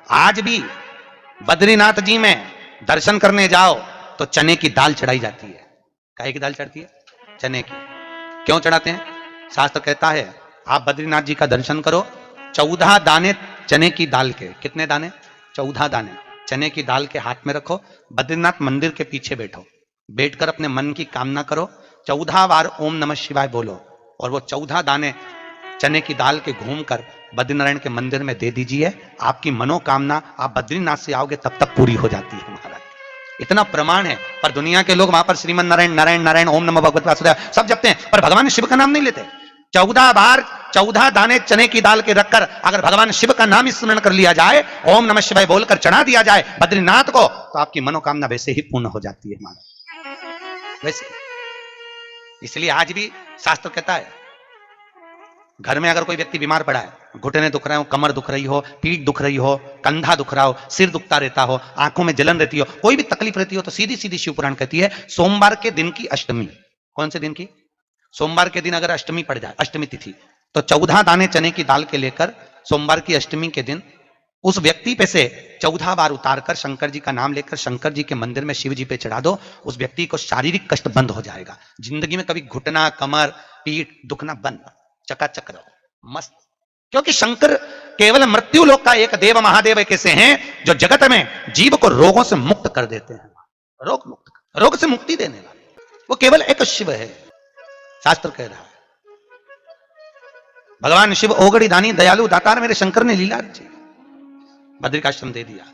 आज भी बद्रीनाथ जी में दर्शन करने जाओ तो चने की दाल चढ़ाई जाती है। काहे की दाल चढ़ती है? चने की। क्यों चढ़ाते हैं? शास्त्र कहता है आप बद्रीनाथ जी का दर्शन करो, 14 दाने चने की दाल के। कितने दाने? 14 दाने चने की दाल के हाथ में रखो, बद्रीनाथ मंदिर के पीछे बैठो, बैठकर अपने मन की कामना करो, 14 बार ओम नमः शिवाय बोलो और वो 14 दाने चने की दाल के घूमकर बद्रीनारायण के मंदिर में दे दीजिए। आपकी मनोकामना आप बद्रीनाथ से आओगे तब तक पूरी हो जाती है महाराज। इतना प्रमाण है। पर दुनिया के लोग वहां पर श्रीमन नारायण नारायण नारायण ओम नमः भगवते वासुदेवाय सब जपते हैं, पर भगवान शिव का नाम नहीं लेते। 14 बार 14 दाने चने की दाल के रखकर अगर भगवान शिव का नाम स्मरण कर लिया जाए, ओम नमः शिवाय बोलकर चढ़ा दिया जाए बद्रीनाथ को, तो आपकी मनोकामना वैसे ही पूर्ण हो जाती है महाराज। वैसे इसलिए आज भी शास्त्र कहता है घर में अगर कोई व्यक्ति बीमार पड़ा है, घुटने दुख रहे हो, कमर दुख रही हो, पीठ दुख रही हो, कंधा दुख रहा हो, सिर दुखता रहता हो, आंखों में जलन रहती हो, कोई भी तकलीफ रहती हो, तो सीधी सीधी शिव पुराण कहती है सोमवार के दिन की अष्टमी। कौन से दिन की? सोमवार के दिन अगर अष्टमी पड़ जाए, अष्टमी तिथि, तो 14 दाने चने की दाल के लेकर सोमवार की अष्टमी के दिन उस व्यक्ति पे से 14 बार उतारकर शंकर जी का नाम लेकर शंकर जी के मंदिर में शिव जी पे चढ़ा दो। उस व्यक्ति को शारीरिक कष्ट बंद हो जाएगा। जिंदगी में कभी घुटना, कमर, पीठ दुखना बंद, चकाचक रहो, मस्त। क्योंकि शंकर केवल मृत्यु लोक का एक देव महादेव एक ऐसे हैं जो जगत में जीव को रोगों से मुक्त कर देते हैं। रोग मुक्त, रोग से मुक्ति देने वाला वो केवल एक शिव है। शास्त्र कह रहा है भगवान शिव ओगड़ी दानी दयालु दातार मेरे शंकर ने लीला रची, बद्रिकाश्रम दे दिया।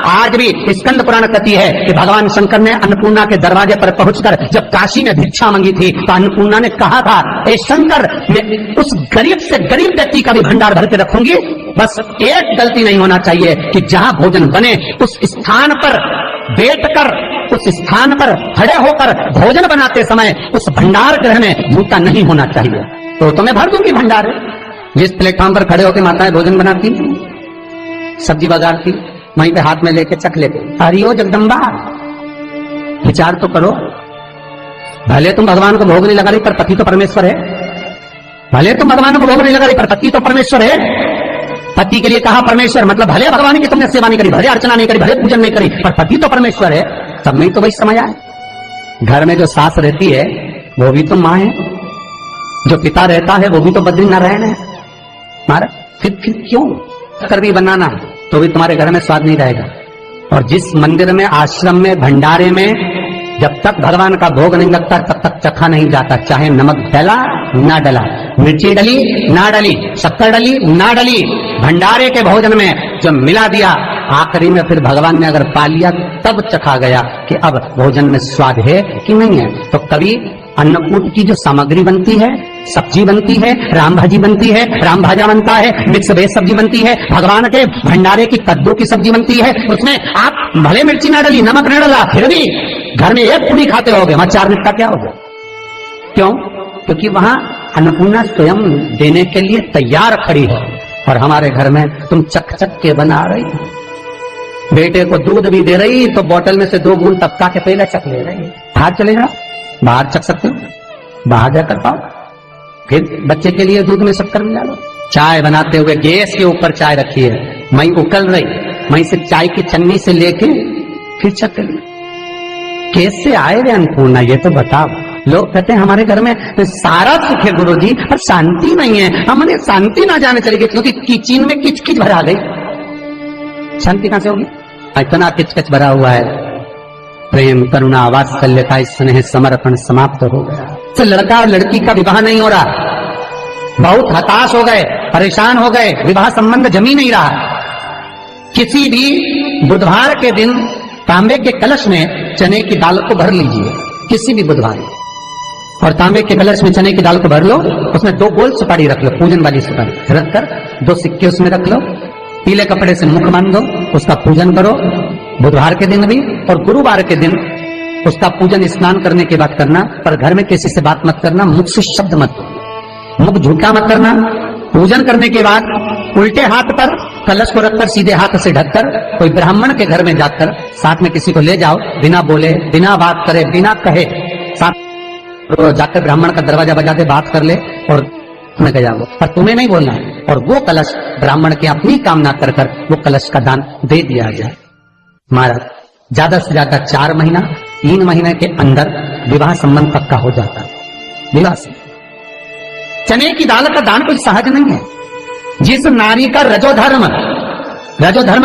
आज भी स्कंद पुराण कहती है कि भगवान शंकर ने अन्नपूर्णा के दरवाजे पर पहुंचकर जब काशी में भिक्षा मांगी थी तो अन्नपूर्णा ने कहा था, ए शंकर, मैं उस गरीब से गरीब व्यक्ति का भी भंडार भर के रखूंगी, बस एक गलती नहीं होना चाहिए कि जहां भोजन बने उस स्थान पर बैठकर, उस स्थान पर खड़े होकर भोजन बनाते समय उस भंडार गृह में जूता नहीं होना चाहिए। तो मैं भर दूंगी भंडार। जिस प्लेटफॉर्म पर खड़े होकर माताएं भोजन बनाती, सब्जी बगाड़ती, वहीं पे हाथ में लेके चख लेते, हरिओ जगदम्बा। विचार तो करो, भले तुम भगवान को भोग नहीं लगा रही पर पति तो परमेश्वर है। भले तुम भगवान को भोग नहीं लगा रही पर पति तो परमेश्वर है। पति के लिए कहा परमेश्वर, मतलब भले भगवान की तुमने सेवा नहीं करी, भले अर्चना नहीं करी, भले पूजन नहीं करी, पर पति तो परमेश्वर है। तब में तो वही समझ आए। घर में जो सास रहती है वो भी तो माँ है, जो पिता रहता है वो भी तो बद्रीनारायण है। महाराज फिर क्यों कर भी बनाना तो भी तुम्हारे घर में स्वाद नहीं रहेगा। और जिस मंदिर में, आश्रम में, भंडारे में जब तक भगवान का भोग नहीं लगता तब तक चखा नहीं जाता, चाहे नमक डला ना डला, मिर्ची डली ना डली, शक्कर डली ना डली, भंडारे के भोजन में जो मिला दिया आखिरी में फिर भगवान ने अगर पा लिया तब चखा गया कि अब भोजन में स्वाद है कि नहीं है। तो कभी अन्नकूट की जो सामग्री बनती है, सब्जी बनती है, राम भाजी बनती है, राम भाजा बनता है, मिक्स वेज सब्जी बनती है, भगवान के भंडारे की कद्दू की सब्जी बनती है, उसमें आप भले मिर्ची ना डली, नमक ना डला, फिर भी घर में एक पूरी खाते रहोगे, वहां 4 मिनट का क्या होगा? क्यों? क्योंकि वहां अन्नपूर्णा स्वयं देने के लिए तैयार खड़ी है। और हमारे घर में तुम चक चक के बना रही, बेटे को दूध भी दे रही तो बोतल में से 2 बूंद टपका के पहले चक ले रही। बाहर चले जाओ, बाहर चख सकते हो, बाहर जाकर पाओ, फिर बच्चे के लिए दूध में शक्कर मिला लो। चाय बनाते हुए गैस के ऊपर चाय रखी है, मई उकल रही, मई से चाय की छन्नी से लेके फिर चख ली। कैसे आए रे अन्नपूर्णा, ये तो बताओ। लोग कहते हैं हमारे घर में सारा सुख है गुरुजी, पर शांति नहीं है। हमने शांति ना जाने चली गई क्योंकि किचन में किच किच भरा गई। शांति कहां से होगी? इतना किच किच भरा हुआ है। प्रेम, करुणा, वात्सल्य का स्नेह, समर्पण समाप्त हो गया। तो लड़का और लड़की का विवाह नहीं हो रहा, बहुत हताश हो गए, परेशान हो गए, विवाह संबंध जमी नहीं रहा। किसी भी बुधवार के दिन तांबे के कलश में चने की दाल को भर लीजिए, किसी भी बुधवार, और तांबे के कलश में चने की दाल को भर लो, उसमें 2 गोल सुपारी रख लो, पूजन वाली सुपारी रखकर 2 सिक्के उसमें रख लो, पीले कपड़े से मुख बांध दो, उसका पूजन करो बुधवार के दिन भी, और गुरुवार के दिन उसका पूजन स्नान करने के बाद करना। पर घर में किसी से बात मत करना, मुख से शब्द मत, मुख झूठा मत करना। पूजन करने के बाद उल्टे हाथ पर कलश को रखकर सीधे हाथ से ढककर कोई ब्राह्मण के घर में जाकर साथ में किसी को ले जाओ, बिना बोले, बिना बात करे, बिना कहे, साथ जाकर ब्राह्मण का दरवाजा बजा दे, बात कर ले और में गया वो, पर तुम्हें नहीं बोलना है। और वो कलश ब्राह्मण की अपनी कामना कर कर वो कलश का दान दे दिया गया। महाराज ज्यादा से ज्यादा 4 महीना 3 महीने के अंदर विवाह संबंध पक्का हो जाता है। विवाह से चने की दाल का दान कोई सहज नहीं है। जिस नारी का रजोधर्म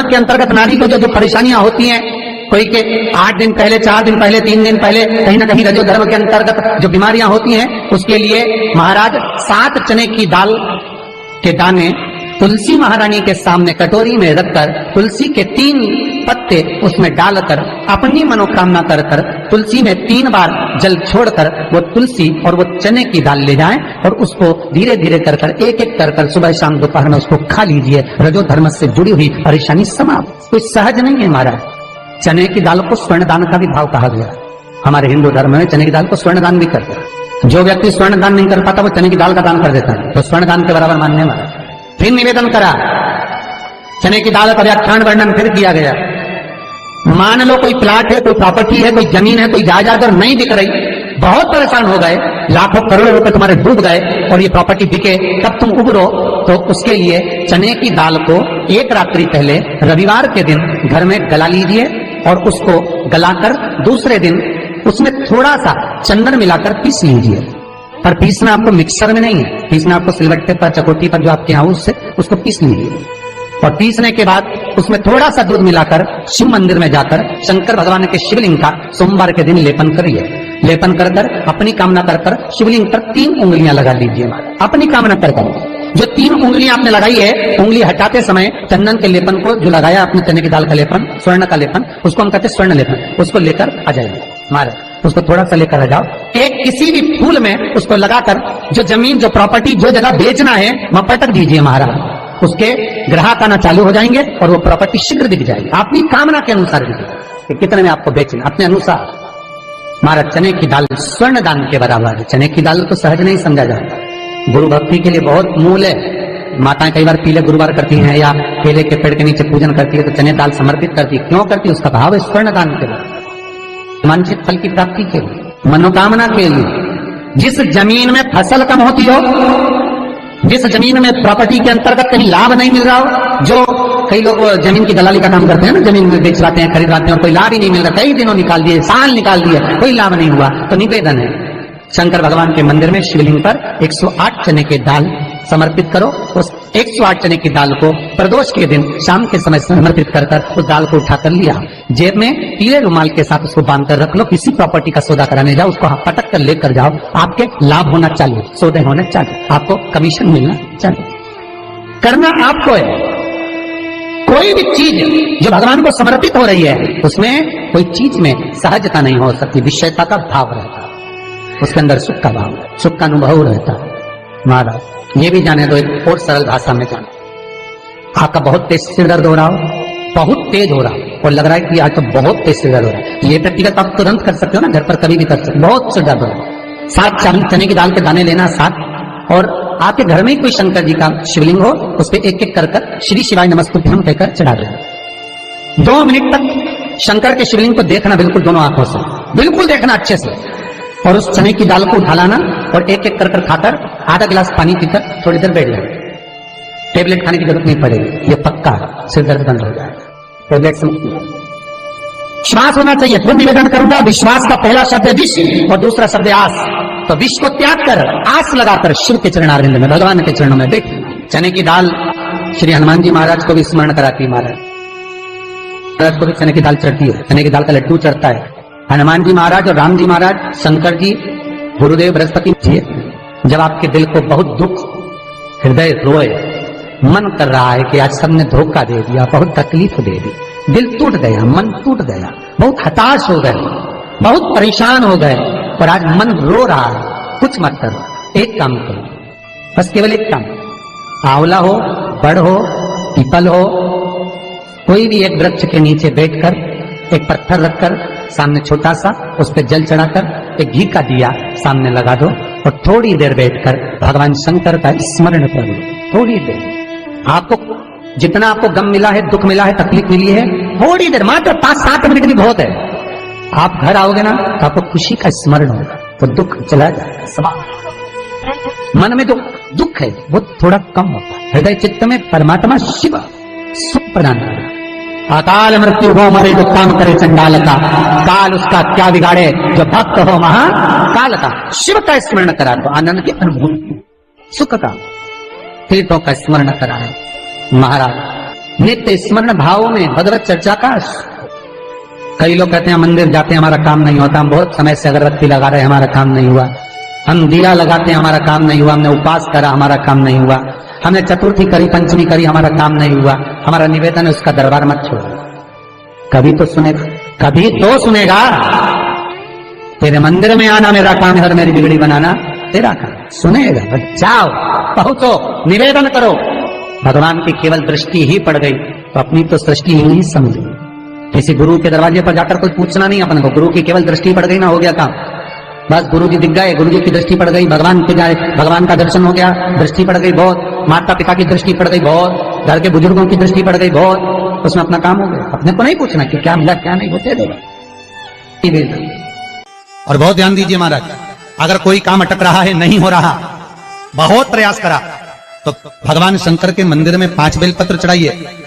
के अंतर्गत नारी को जो परेशानियां होती हैं, कोई के 8 दिन पहले, 4 दिन पहले, 3 दिन पहले कहीं ना कहीं रजोधर्म के अंतर्गत जो बीमारियां होती हैं, उसके लिए महाराज 7 चने की दाल के दाने तुलसी महारानी के सामने कटोरी में रखकर तुलसी के 3 पत्ते उसमें डालकर अपनी मनोकामना कर कर तुलसी में 3 बार जल छोड़कर वो तुलसी और वो चने की दाल ले जाएं और उसको धीरे धीरे कर कर एक एक कर कर सुबह शाम दोपहर में उसको खा लीजिए। रजोधर्म से जुड़ी हुई परेशानी समाप्त। कोई सहज नहीं है महाराज। चने की दाल को स्वर्ण दान का भी भाव कहा गया। हमारे हिंदू धर्म में चने की दाल को स्वर्ण दान भी करते हैं। जो व्यक्ति स्वर्ण दान नहीं कर पाता वो चने की दाल का दान कर देता है, तो स्वर्ण दान के बराबर मानने वाला। फिर निवेदन करा, चने की दाल का व्याख्यान वर्णन फिर किया गया। मान लो कोई प्लाट है, कोई प्रॉपर्टी है, कोई जमीन है, कोई जायदाद और नहीं बिक रही, बहुत परेशान हो गए, लाखों करोड़ों रुपए तुम्हारे डूब गए और ये प्रॉपर्टी बिके, तब तुम उबरो, तो उसके लिए चने की दाल को एक रात्रि पहले रविवार के दिन घर में गला लीजिए और उसको गलाकर दूसरे दिन उसमें थोड़ा सा चंदन मिलाकर पीस लीजिए। पर पीसना आपको मिक्सर में नहीं है, पीसना आपको सिलबट्टे पर, चकोटी पर जो आपके यहाँ उससे उसको पीस लीजिए। और पीसने के बाद उसमें थोड़ा सा दूध मिलाकर शिव मंदिर में जाकर शंकर भगवान के शिवलिंग का सोमवार के दिन लेपन करिए। लेपन कर कर अपनी कामना कर कर शिवलिंग पर 3 उंगलियां लगा लीजिए। अपनी कामना कर कर जो 3 उंगलियां आपने लगाई है, उंगली हटाते समय चंदन के लेपन को जो लगाया अपने चने की दाल का लेपन, स्वर्ण का लेपन, उसको हम कहते हैं स्वर्ण लेपन, उसको लेकर आ जाइए। महाराज उसको थोड़ा सा लेकर आ जाओ, एक किसी भी फूल में उसको लगाकर जो जमीन, जो प्रॉपर्टी, जो जगह बेचना है वहां पटक दीजिए महाराज। उसके ग्राहक आना चालू हो जाएंगे और वो प्रॉपर्टी शीघ्र दिख जाएगी। अपनी कामना के अनुसार दिखेगा कि कितने में आपको बेचना, अपने अनुसार। महाराज चने की दाल स्वर्ण दान के बराबर है। चने की दाल को सहज नहीं समझा जाता। गुरु भक्ति के लिए बहुत मूल है। माताएं कई बार पीले गुरुवार करती हैं या केले के पेड़ के नीचे पूजन करती है तो चने दाल समर्पित करती है। क्यों करती है? उसका भाव है स्वर्ण दान के लिए, वांछित फल की प्राप्ति के लिए, मनोकामना के लिए। जिस जमीन में फसल कम होती हो, जिस जमीन में प्रॉपर्टी के अंतर्गत कहीं लाभ नहीं मिल रहा हो, जो कई लोग जमीन की दलाली का काम करते हैं ना, जमीन में बेच लाते हैं, खरीद लाते हैं और कोई लाभ ही नहीं मिल रहा, कई दिनों निकाल दिए, साल निकाल दिए, कोई लाभ नहीं हुआ, तो निवेदन है शंकर भगवान के मंदिर में शिवलिंग पर 108 चने के दाल समर्पित करो। उस 108 चने की दाल को प्रदोष के दिन शाम के समय समर्पित कर कर उस दाल को उठाकर लिया, जेब में पीले रुमाल के साथ उसको बांध कर रख लो। किसी प्रॉपर्टी का सौदा कराने जाओ, उसको पटक कर लेकर जाओ, आपके लाभ होना चाहिए, सौदे होने चाहिए, आपको कमीशन मिलना चाहिए। करना आपको है। कोई भी चीज जो भगवान को समर्पित हो रही है उसमें कोई चीज में सहजता नहीं हो सकती, विषयता का भाव रहता है, उसके अंदर सुख का भाव, सुख का अनुभव रहता है। महाराज ये भी जाने दो, एक और सरल भाषा में जाने, आपका बहुत तेज सिर दर्द हो रहा हो, बहुत तेज हो रहा हो और लग रहा है कि आज तो बहुत तेज सिर दर्द हो रहा है, ये व्यक्तिगत आप तुरंत कर सकते हो ना, घर पर कभी भी कर सकते हो। बहुत सिर दर्द हो रहा है, 7 चने की दाल के दाने लेना 7, और आपके घर में ही कोई शंकर जी का शिवलिंग हो, उस पर एक एक कर कर श्री शिवाय नमस्तुभ्यम कहकर चढ़ा देना। 2 मिनट तक शंकर के शिवलिंग को देखना, बिल्कुल दोनों आंखों से, बिल्कुल देखना अच्छे से, और उस चने की दाल को उठा लाना और एक एक कर कर खाकर आधा गिलास पानी पीकर थोड़ी देर बैठ जाए। टेबलेट खाने की जरूरत नहीं पड़ेगी, ये पक्का सिर दर्द बंद हो जाएगा। टेबलेट से विश्वास होना चाहिए। फिर निवेदन करूंगा, विश्वास का पहला शब्द है विष और दूसरा शब्द है आस। तो विष को त्याग कर आस लगाकर शिव के चरणारविंद में, भगवान के चरणों में बैठ। चने की दाल श्री हनुमान जी महाराज को भी स्मरण कराती है। महाराज को भी चने की दाल चढ़ती है, चने की दाल का लड्डू चढ़ता है। हनुमान जी महाराज और राम जी महाराज, शंकर जी, गुरुदेव बृहस्पति जी, जब आपके दिल को बहुत दुख, हृदय रोए, मन कर रहा है कि आज सबने धोखा दे दिया, बहुत तकलीफ दे दी, दिल टूट गया, मन टूट गया, बहुत हताश हो गए, बहुत परेशान हो गए और आज मन रो रहा है, कुछ मत करो, एक काम करो, बस केवल एक काम, आंवला हो, बड़ हो, पीपल हो, कोई भी एक वृक्ष के नीचे बैठकर एक पत्थर रखकर सामने छोटा सा, उस पर जल चढ़ाकर एक घी का दिया सामने लगा दो और थोड़ी देर बैठकर भगवान शंकर का स्मरण कर लो। थोड़ी देर, आपको जितना आपको गम मिला है, दुख मिला है, तकलीफ मिली है, थोड़ी देर, मात्र 5-7 मिनट भी बहुत है। आप घर आओगे ना तो आपको खुशी का स्मरण होगा, तो दुख चला जाएगा। मन में जो दुख है वो थोड़ा कम होता है। हृदय चित्त में परमात्मा शिव सुख प्रदान कर रहा है। अकाल मृत्यु हो मरे जो काम करे चंडाल का, काल उसका क्या बिगाड़े जो भक्त हो महाकाल का। शिव का स्मरण करा तो आनंद की अनुभूति, सुख का, तीर्थों का स्मरण करा है महाराज। नित्य स्मरण भावों में भगवत चर्चा का। कई लोग कहते हैं मंदिर जाते हैं हमारा काम नहीं होता, हम बहुत समय से अगरबत्ती लगा रहे हैं हमारा काम नहीं हुआ, हम दिया लगाते हैं हमारा काम नहीं हुआ, हमने उपवास करा हमारा काम नहीं हुआ, हमने चतुर्थी करी पंचमी करी हमारा काम नहीं हुआ। हमारा निवेदन है उसका दरबार मत छोड़ो, कभी तो सुनेगा, कभी तो सुनेगा। तेरे मंदिर में आना मेरा काम है और मेरी बिगड़ी बनाना तेरा काम। सुनेगा, जाओ पहुंचो, निवेदन करो। भगवान की केवल दृष्टि ही पड़ गई तो अपनी तो सृष्टि ही नहीं समझी। किसी गुरु के दरवाजे पर जाकर कोई पूछना नहीं अपने को, गुरु की केवल दृष्टि पड़ गई ना, हो गया काम। बस गुरु जी दिख गए, गुरु जी की दृष्टि पड़ गई, भगवान पे जाए, भगवान का दर्शन हो गया, दृष्टि पड़ गई बहुत, माता पिता की दृष्टि पड़ गई बहुत, घर के बुजुर्गों की दृष्टि पड़ गई बहुत, उसमें अपना काम हो गया। अपने को नहीं पूछना कि क्या मिला क्या नहीं, होते देगा। और बहुत ध्यान दीजिए महाराज, अगर कोई काम अटक रहा है, नहीं हो रहा, बहुत प्रयास करा, तो भगवान शंकर के मंदिर में 5 बेलपत्र चढ़ाइए।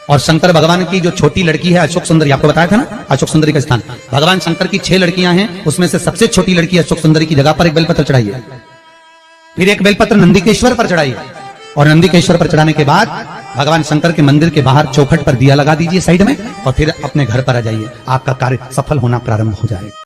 और शंकर भगवान की जो छोटी लड़की है अशोक सुंदरी, आपको बताया था ना अशोक सुंदरी का स्थान, भगवान शंकर की 6 लड़कियां हैं, उसमें से सबसे छोटी लड़की अशोक सुंदरी की जगह पर एक बेलपत्र चढ़ाइए। फिर एक बेलपत्र नंदिकेश्वर पर चढ़ाइए, और नंदिकेश्वर पर चढ़ाने के बाद भगवान शंकर के मंदिर के बाहर चौखट पर दिया लगा दीजिए साइड में, और फिर अपने घर पर आ जाइए, आपका कार्य सफल होना प्रारंभ हो जाएगा।